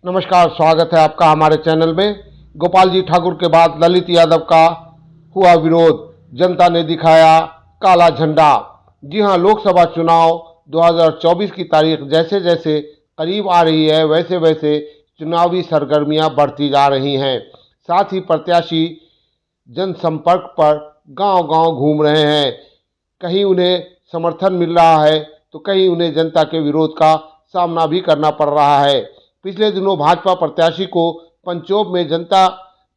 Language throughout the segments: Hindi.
नमस्कार, स्वागत है आपका हमारे चैनल में। गोपाल जी ठाकुर के बाद ललित यादव का हुआ विरोध, जनता ने दिखाया काला झंडा। जी हां, लोकसभा चुनाव 2024 की तारीख जैसे जैसे करीब आ रही है वैसे वैसे चुनावी सरगर्मियां बढ़ती जा रही हैं। साथ ही प्रत्याशी जनसंपर्क पर गांव-गांव घूम रहे हैं। कहीं उन्हें समर्थन मिल रहा है तो कहीं उन्हें जनता के विरोध का सामना भी करना पड़ रहा है। पिछले दिनों भाजपा प्रत्याशी को पंचोब में जनता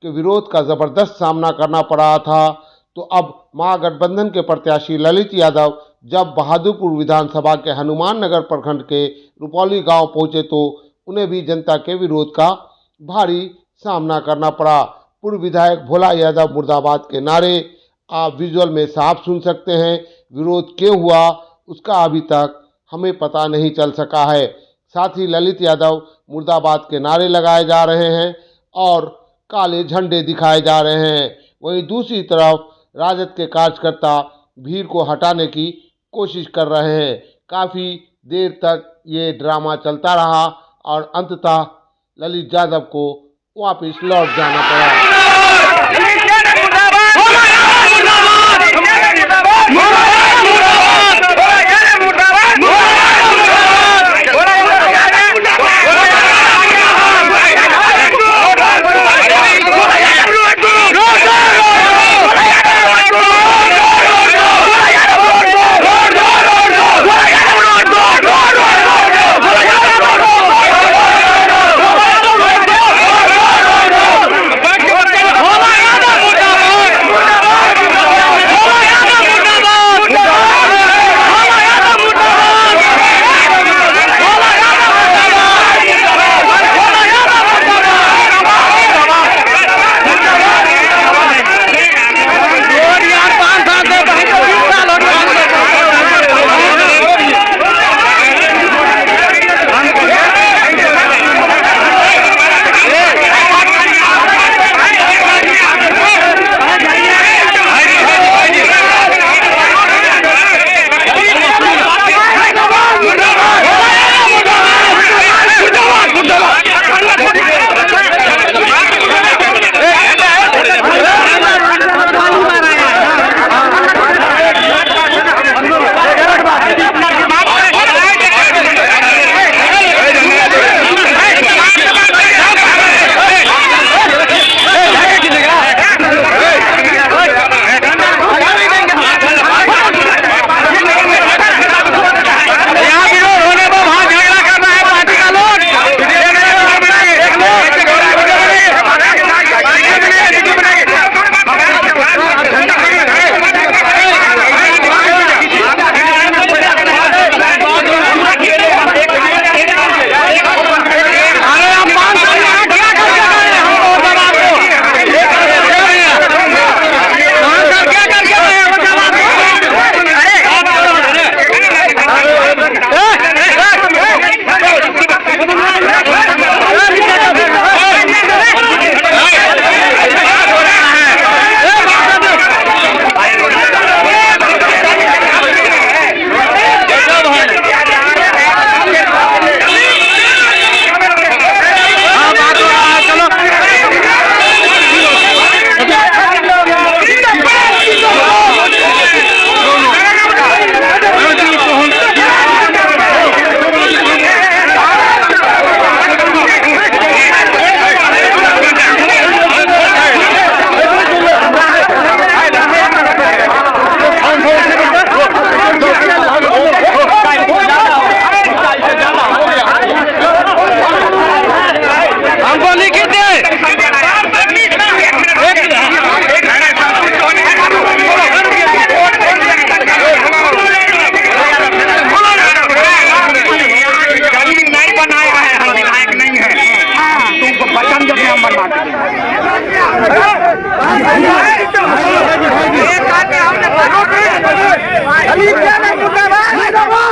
के विरोध का जबरदस्त सामना करना पड़ा था, तो अब महागठबंधन के प्रत्याशी ललित यादव जब बहादुरपुर विधानसभा के हनुमान नगर प्रखंड के रुपौली गांव पहुंचे तो उन्हें भी जनता के विरोध का भारी सामना करना पड़ा। पूर्व विधायक भोला यादव मुर्दाबाद के नारे आप विजुअल में साफ सुन सकते हैं। विरोध क्यों हुआ उसका अभी तक हमें पता नहीं चल सका है। साथ ही ललित यादव मुर्दाबाद के नारे लगाए जा रहे हैं और काले झंडे दिखाए जा रहे हैं। वहीं दूसरी तरफ राजद के कार्यकर्ता भीड़ को हटाने की कोशिश कर रहे हैं। काफ़ी देर तक ये ड्रामा चलता रहा और अंततः ललित यादव को वापस लौट जाना पड़ा।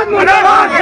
मुर्दाबाद